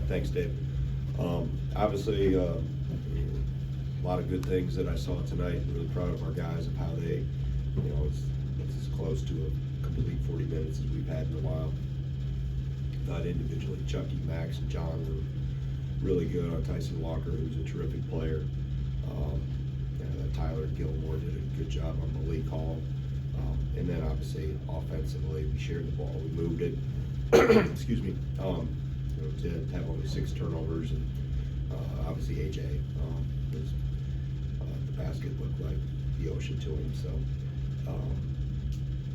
Thanks, Dave. Obviously, a lot of good things that I saw tonight. Really proud of our guys of how they, it's as close to a complete 40 minutes as we've had in a while. Not individually, Chucky, Max, and John were really good on Tyson Walker, who's a terrific player. Tyler Gilmore did a good job on Malik Hall. And then obviously offensively, we shared the ball, we moved it. Excuse me. To have only 6 turnovers, and obviously AJ was the basket looked like the ocean to him. So,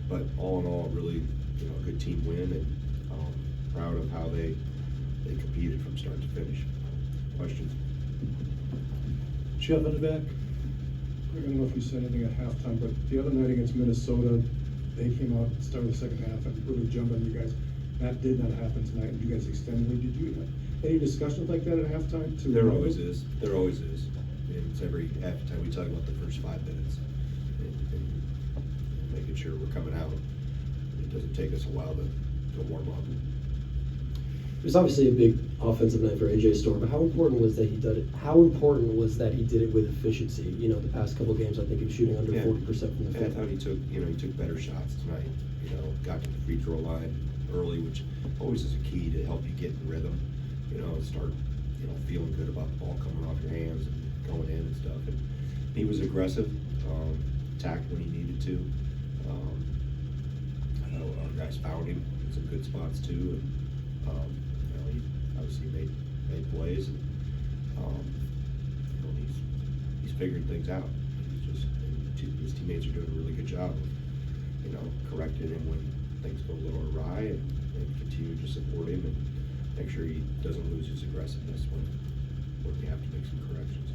but all in all, really, a good team win, and proud of how they competed from start to finish. Questions? Jeff in the back. I don't know if you said anything at halftime, but the other night against Minnesota, they came out, started the second half, and really jumped on you guys. That did not happen tonight, and you guys extended. Did you have any discussions like that at halftime? There always is. There always is. It's every halftime we talk about the first 5 minutes and making sure we're coming out. It doesn't take us a while to warm up. It was obviously a big offensive night for AJ Storr, but how important was that he did it? How important was that he did it with efficiency? The past couple games, I think he was shooting under 40% from the field. I thought he took better shots tonight. Got to the free throw line early, which always is a key to help you get in rhythm. Start feeling good about the ball coming off your hands and going in and stuff. And he was aggressive, attacked when he needed to. I know our guys found him in some good spots too. And, he obviously made plays, and he's figuring things out. His teammates are doing a really good job of correcting him when things go a little awry, and continue to support him and make sure he doesn't lose his aggressiveness when we have to make some corrections.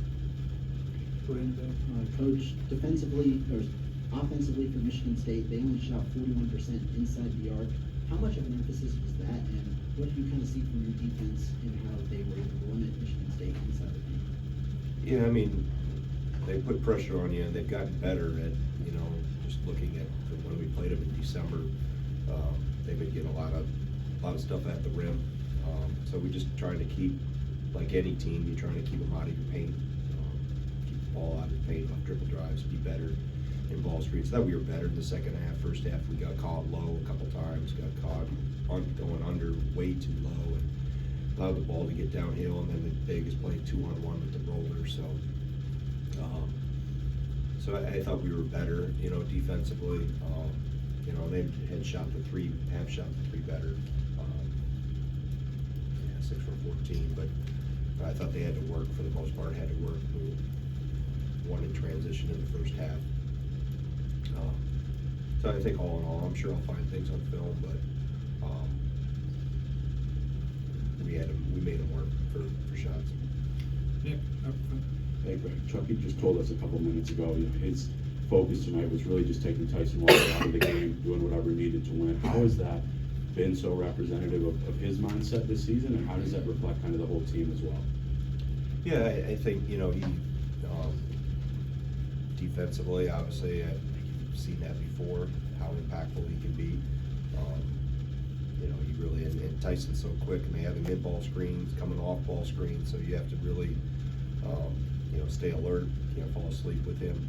Go ahead, Coach, defensively or offensively for Michigan State, they only shot 41% inside the arc. How much of an emphasis was that, and what do you kind of see from your defense in how they were able to limit Michigan State inside the paint? Yeah, they put pressure on you, and they've gotten better at, just looking at when we played them in December. They've been getting a lot of stuff at the rim. So we just trying to keep, like any team, you're trying to keep them out of your paint, keep the ball out of the paint, off dribble drives, be better in ball screens. Thought we were better in the second half. First half we got caught low a couple times, got caught going under way too low, and allowed the ball to get downhill, and then the big is playing 2-on-1 with the roller. So I thought we were better, defensively. They had shot the three, have shot the three better. 6 from 14, but I thought they had to work for the most part. Had to work. One in transition in the first half. So I think all in all, I'm sure I'll find things on film, but we made them work for shots. Nick, Hey, Greg, Chucky just told us a couple minutes ago, his focus tonight was really just taking Tyson Walker out of the game, doing whatever he needed to win. How has that been so representative of his mindset this season, and how does that reflect kind of the whole team as well? Yeah, I think, he defensively, obviously, I've seen that before, how impactful he can be. He really, and Tyson's so quick, and they have him in ball screens, coming off ball screens, so you have to really, stay alert, can't fall asleep with him.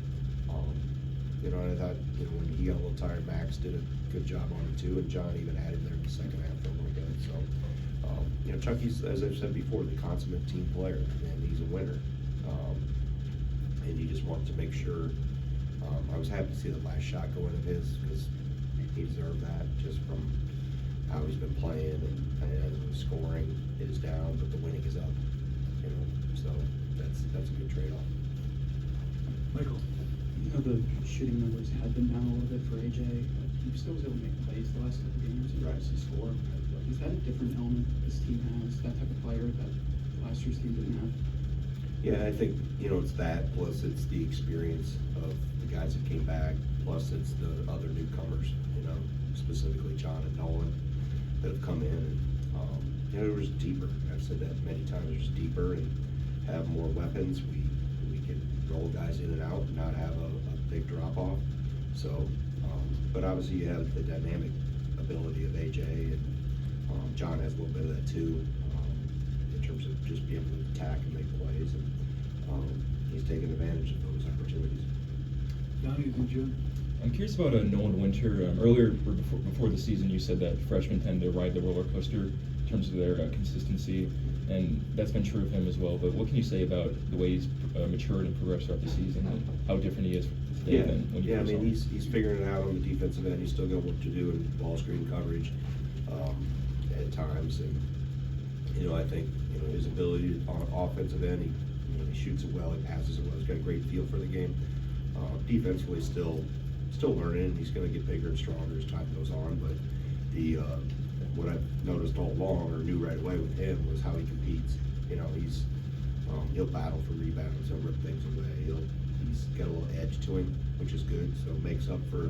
And I thought, when he got a little tired, Max did a good job on him too, and John even had him there in the second half for a little bit. So, Chucky's, as I've said before, the consummate team player, and he's a winner. And you just want to make sure. I was happy to see the last shot go in of his, because he deserved that just from how he's been playing, and scoring is down, but the winning is up. So that's a good trade-off. Michael. The shooting numbers had been down a little bit for AJ. He still was able to make plays the last couple games and obviously score. Is that a different element this team has, that type of player that last year's team didn't have? Yeah, I think, it's that, plus it's the experience of the guys that came back, plus it's the other newcomers, specifically John and Nolan that have come in, and, it was deeper. I've said that many times, it was deeper and have more weapons. We can roll guys in and out and not have a big drop off. So, but obviously you have the dynamic ability of AJ, and John has a little bit of that too, in just be able to attack and make plays, and he's taking advantage of those opportunities. Donnie, did you? I'm curious about Nolan Winter. Earlier, or before the season, you said that freshmen tend to ride the roller coaster in terms of their consistency, and that's been true of him as well. But what can you say about the way he's matured and progressed throughout the season, and how different he is today than when you I first saw mean, him? he's figuring it out on the defensive end. He's still got work to do in ball screen coverage at times, and I think his ability on offensive end, he shoots it well, he passes it well, he's got a great feel for the game. Defensively, still learning. He's going to get bigger and stronger as time goes on. But what I've noticed all along, or knew right away with him, was how he competes. He'll battle for rebounds, he'll rip things away. He's got a little edge to him, which is good. So it makes up for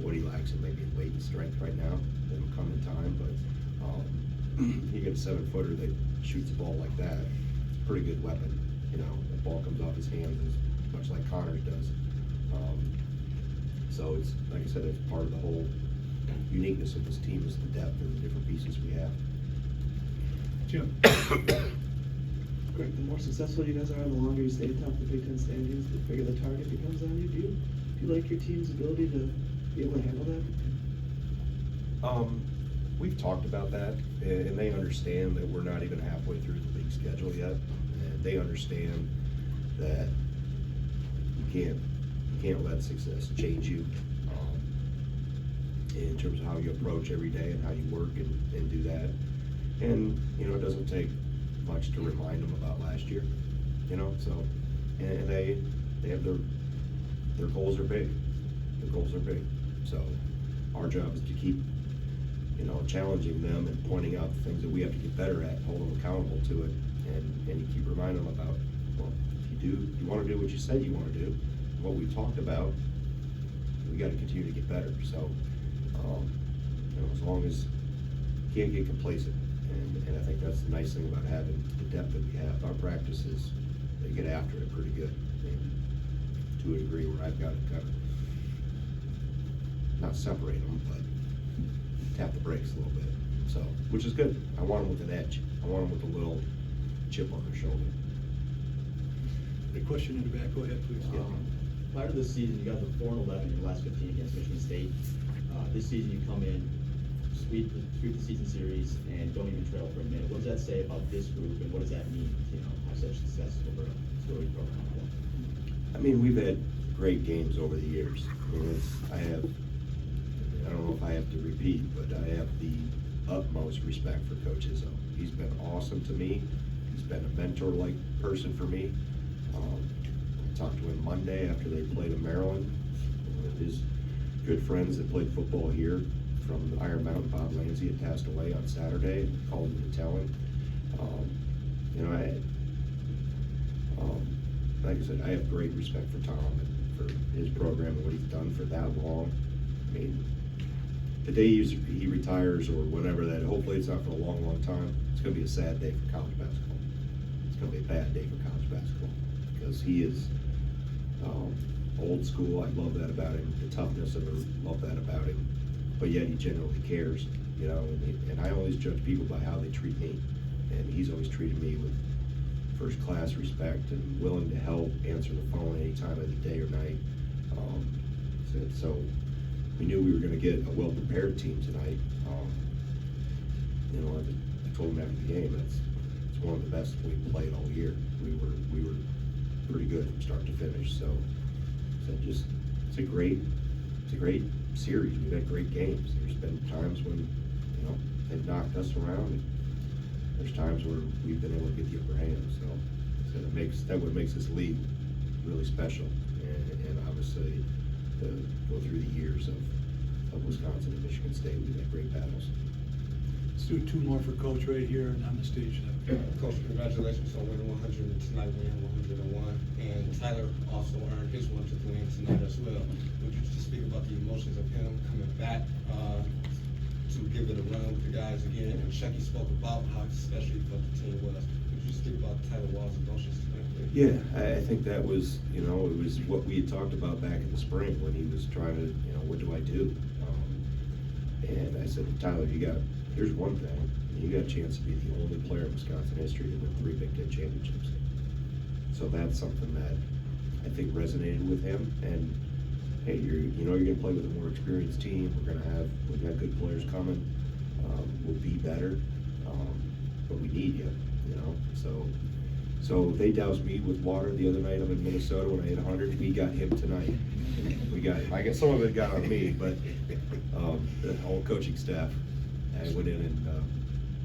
what he lacks in maybe in weight and strength right now. It'll come in time, but you get a 7-footer that shoots the ball like that. It's a pretty good weapon. The ball comes off his hands as much like Connor's does. So it's, like I said, it's part of the whole uniqueness of this team is the depth and the different pieces we have. Jim? Greg, the more successful you guys are, the longer you stay atop the Big Ten standings, the bigger the target becomes on you. Do you like your team's ability to be able to handle that? We've talked about that, and they understand that we're not even halfway through the league schedule yet, and they understand that you can't let success change you in terms of how you approach every day and how you work and do that. And it doesn't take much to remind them about last year. So and they have their goals are big. Their goals are big. So our job is to keep challenging them and pointing out the things that we have to get better at, hold them accountable to it, and you keep reminding them about, well, if you want to do what you said you want to do, what we talked about, we got to continue to get better. So, as long as you can't get complacent, and I think that's the nice thing about having the depth that we have. Our practices, they get after it pretty good, and to a degree where I've got to kind of not separate them, but tap the brakes a little bit. So, which is good. I want them with an edge. I want them with a little chip on their shoulder. The question in the back, go ahead, please. Prior to this season, you guys were 4-11 in your last 15 against Michigan State. This season, you come in, sweep the season series, and don't even trail for a minute. What does that say about this group, and what does that mean to have such success over a storied program? I mean, we've had great games over the years. I don't know if I have to repeat, but I have the utmost respect for Coach Izzo. He's been awesome to me. He's been a mentor-like person for me. I talked to him Monday after they played in Maryland. One of his good friends that played football here from Iron Mountain, Bob Lanzi, had passed away on Saturday, and called him to tell him. Like I said, I have great respect for Tom and for his program and what he's done for that long. I mean, the day he retires or whenever that, hopefully it's not for a long, long time, it's going to be a sad day for college basketball. It's going to be a bad day for college basketball because he is old school. I love that about him. The toughness of it, love that about him. But yet he genuinely cares, and I always judge people by how they treat me. And he's always treated me with first-class respect and willing to help, answer the phone any time of the day or night. So we knew we were going to get a well-prepared team tonight. I told him after the game, it's one of the best we played all year. We were pretty good from start to finish. So it's a great series. We've had great games. There's been times when they've knocked us around, and there's times where we've been able to get the upper hand. So that what makes this league really special. And obviously, to go through the years of Wisconsin and Michigan State, we've had great battles. Let's do two more for Coach right here and on the stage now. Coach, congratulations on winning 100 tonight, winning 101. And Tyler also earned his 100th win tonight as well. Would you just speak about the emotions of him coming back to give it a run with the guys again? And Shecky spoke about how special he thought the team was. Would you speak about Tyler Wall's emotions tonight? Yeah, I think that was, it was what we had talked about back in the spring when he was trying to, what do I do? And I said, Tyler, here's one thing. You got a chance to be the only player in Wisconsin history to win 3 Big Ten championships. So that's something that I think resonated with him. And hey, you're gonna play with a more experienced team. We've got good players coming. We'll be better, but we need you. So they doused me with water the other night up in Minnesota when I hit 100. We got him tonight. I guess some of it got on me, but the whole coaching staff. I went in and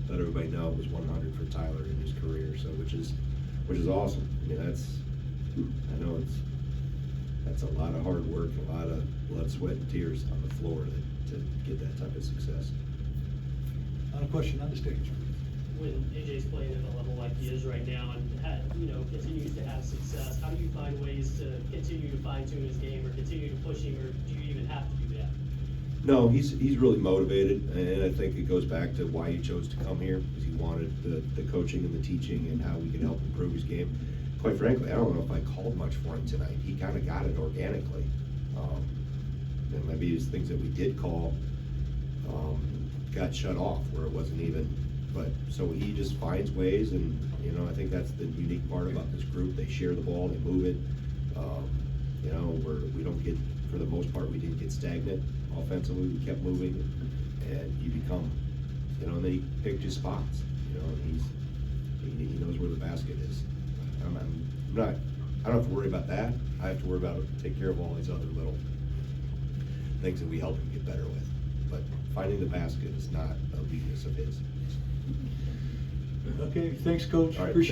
let everybody know it was 100 for Tyler in his career. So which is awesome. I mean, that's a lot of hard work, a lot of blood, sweat, and tears on the floor to get that type of success. Not a question on the stage. When AJ's playing at a level like he is right now and continues to have success, how do you find ways to continue to fine tune his game or continue to push him, or do you even have to do that? No, he's really motivated, and I think it goes back to why he chose to come here, because he wanted the coaching and the teaching and how we could help improve his game. Quite frankly, I don't know if I called much for him tonight. He kind of got it organically. And maybe it's things that we did call got shut off where it wasn't even. But so he just finds ways, and I think that's the unique part about this group. They share the ball, they move it. We don't get, for the most part, we didn't get stagnant offensively. We kept moving, and you become, and then he picked his spots. And he knows where the basket is. I don't have to worry about that. I have to worry about take care of all these other little things that we help him get better with. But finding the basket is not a weakness of his. Okay, thanks, Coach. All right. Appreciate